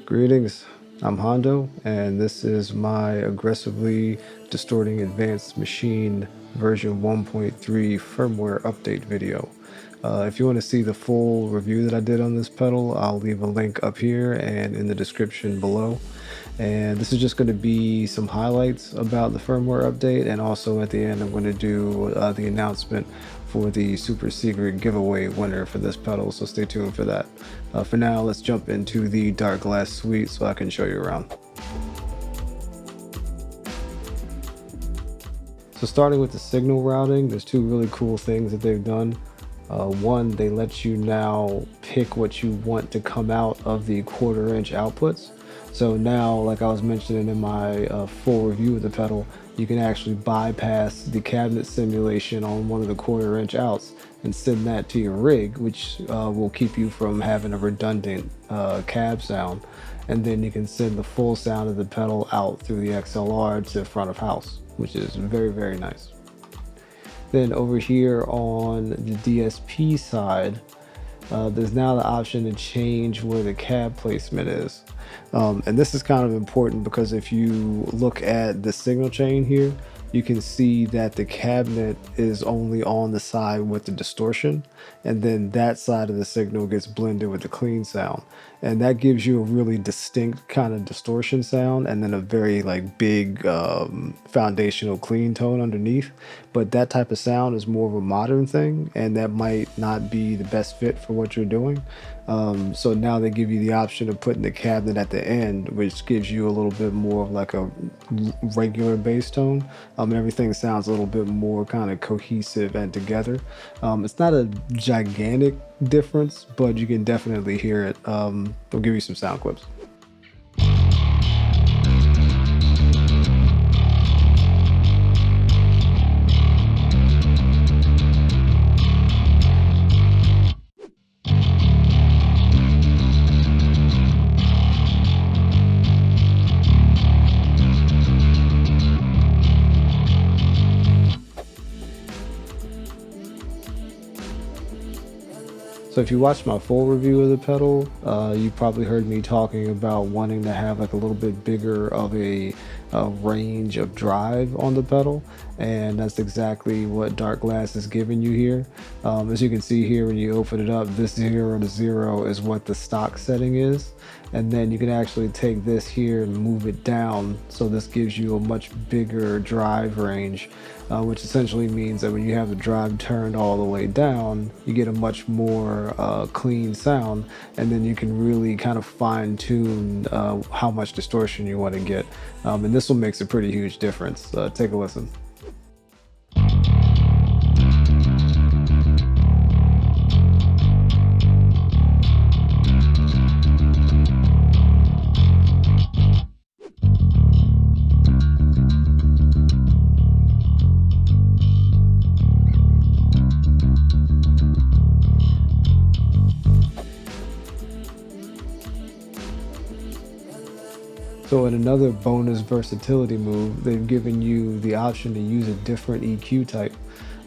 Greetings, I'm Hondo, and this is my aggressively distorting advanced machine version 1.3 firmware update video. If you want to see the full review that I did on this pedal, I'll leave a link up here and in the description below. And this is just going to be some highlights about the firmware update, and also at the end I'm going to do the announcement for the super secret giveaway winner for this pedal, so stay tuned for that. For now, let's jump into the Darkglass suite so I can show you around. So starting with the signal routing, there's two really cool things that they've done. One, they let you now pick what you want to come out of the 1/4 inch outputs. So now, like I was mentioning in my full review of the pedal, you can actually bypass the cabinet simulation on one of the 1/4 inch outs and send that to your rig, which will keep you from having a redundant cab sound. And then you can send the full sound of the pedal out through the XLR to front of house, which is very, very nice. Then over here on the DSP side, there's now the option to change where the cab placement is. And this is kind of important because if you look at the signal chain here, you can see that the cabinet is only on the side with the distortion, and then that side of the signal gets blended with the clean sound. And that gives you a really distinct kind of distortion sound, and then a very like big foundational clean tone underneath. But that type of sound is more of a modern thing, and that might not be the best fit for what you're doing. So now they give you the option of putting the cabinet at the end, which gives you a little bit more of like a regular bass tone, and everything sounds a little bit more kind of cohesive and together. It's not a gigantic difference, but you can definitely hear it. I'll give you some sound clips. So if you watched my full review of the pedal, you probably heard me talking about wanting to have like a little bit bigger of a range of drive on the pedal, and that's exactly what Darkglass is giving you here. As you can see here, when you open it up, this 0 to 0 is what the stock setting is, and then you can actually take this here and move it down, so this gives you a much bigger drive range, which essentially means that when you have the drive turned all the way down, you get a much more clean sound, and then you can really kind of fine tune how much distortion you want to get, and this one makes a pretty huge difference. Take a listen. So in another bonus versatility move, they've given you the option to use a different EQ type.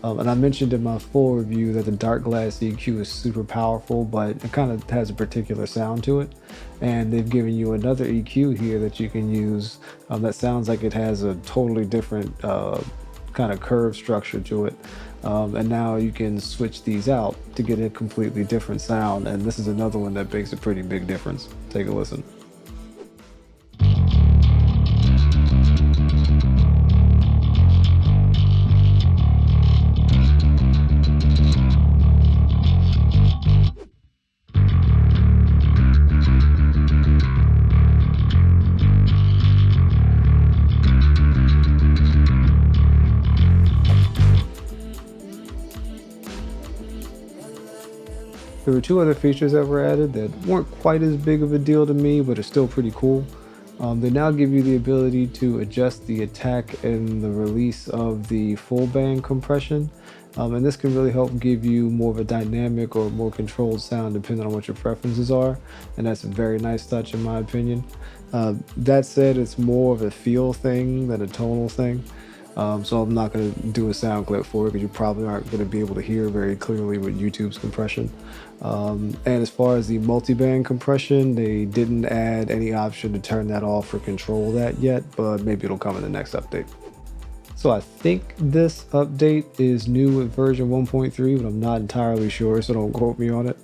And I mentioned in my full review that the Darkglass EQ is super powerful, but it kind of has a particular sound to it. And they've given you another EQ here that you can use that sounds like it has a totally different kind of curve structure to it. And now you can switch these out to get a completely different sound. And this is another one that makes a pretty big difference. Take a listen. There were two other features that were added that weren't quite as big of a deal to me, but are still pretty cool. They now give you the ability to adjust the attack and the release of the full band compression. And this can really help give you more of a dynamic or more controlled sound depending on what your preferences are. And that's a very nice touch in my opinion. That said, it's more of a feel thing than a tonal thing. So I'm not going to do a sound clip for it because you probably aren't going to be able to hear very clearly with YouTube's compression. And as far as the multiband compression, they didn't add any option to turn that off or control that yet, but maybe it'll come in the next update. So I think this update is new with version 1.3, but I'm not entirely sure, so don't quote me on it.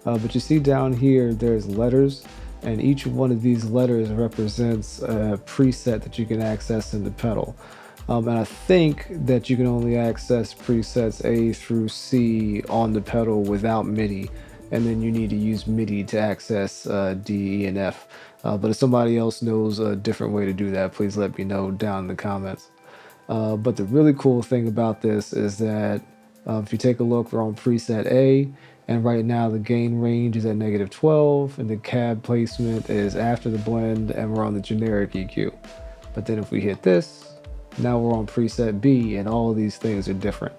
But you see down here, there's letters, and each one of these letters represents a preset that you can access in the pedal. And I think that you can only access presets A through C on the pedal without MIDI, and then you need to use MIDI to access D, E, and F. But if somebody else knows a different way to do that, please let me know down in the comments. But the really cool thing about this is that if you take a look, we're on preset A, and right now the gain range is at -12, and the cab placement is after the blend, and we're on the generic EQ. But then if we hit this, now we're on preset B, and all of these things are different.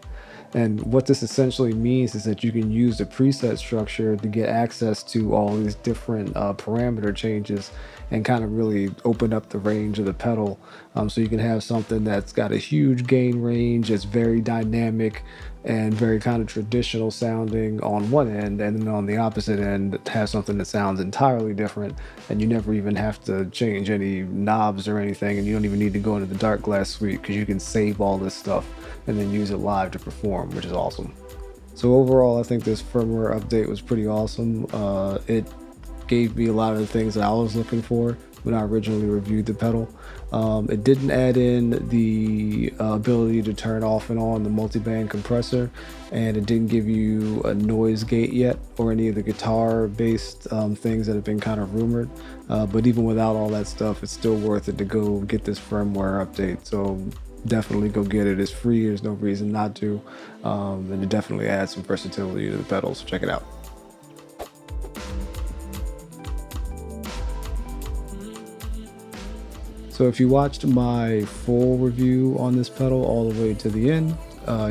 And what this essentially means is that you can use the preset structure to get access to all these different parameter changes and kind of really open up the range of the pedal. So you can have something that's got a huge gain range, it's very dynamic and very kind of traditional sounding on one end, and then on the opposite end have something that sounds entirely different, and you never even have to change any knobs or anything, and you don't even need to go into the Darkglass suite because you can save all this stuff and then use it live to perform, which is awesome. So overall, I think this firmware update was pretty awesome. It gave me a lot of the things that I was looking for when I originally reviewed the pedal. It didn't add in the ability to turn off and on the multiband compressor, and it didn't give you a noise gate yet or any of the guitar-based things that have been kind of rumored. But even without all that stuff, it's still worth it to go get this firmware update. So definitely go get it. It's free. There's no reason not to. And it definitely adds some versatility to the pedal, so check it out. So if you watched my full review on this pedal all the way to the end,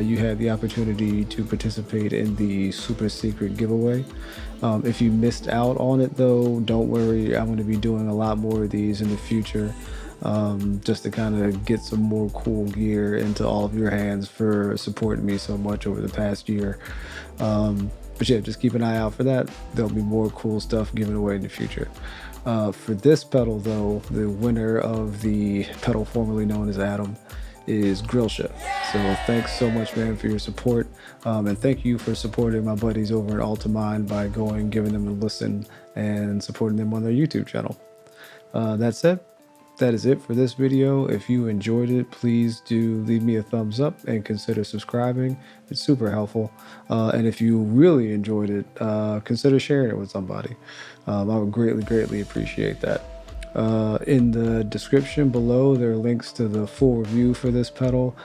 you had the opportunity to participate in the super secret giveaway. If you missed out on it though, don't worry, I'm going to be doing a lot more of these in the future, just to kind of get some more cool gear into all of your hands for supporting me so much over the past year. But yeah, just keep an eye out for that. There'll be more cool stuff given away in the future. For this pedal though, the winner of the pedal formerly known as Adam is Grillsha. So thanks so much, man, for your support. And thank you for supporting my buddies over at Altamine by going, giving them a listen and supporting them on their YouTube channel. That said, that is it for this video. If you enjoyed it, please do leave me a thumbs up and consider subscribing. It's super helpful. And if you really enjoyed it, consider sharing it with somebody. I would greatly appreciate that. In the description below, there are links to the full review for this pedal,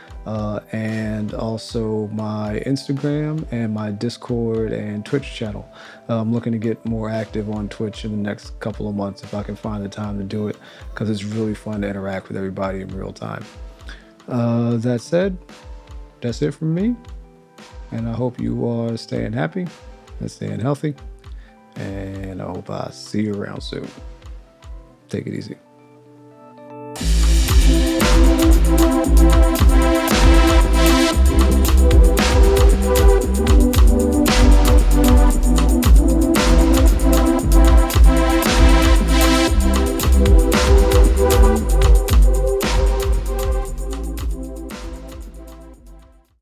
and also my Instagram and my Discord and Twitch channel. I'm looking to get more active on Twitch in the next couple of months if I can find the time to do it, because it's really fun to interact with everybody in real time. That said, that's it from me, and I hope you are staying happy and staying healthy, and I hope I see you around soon. Take it easy.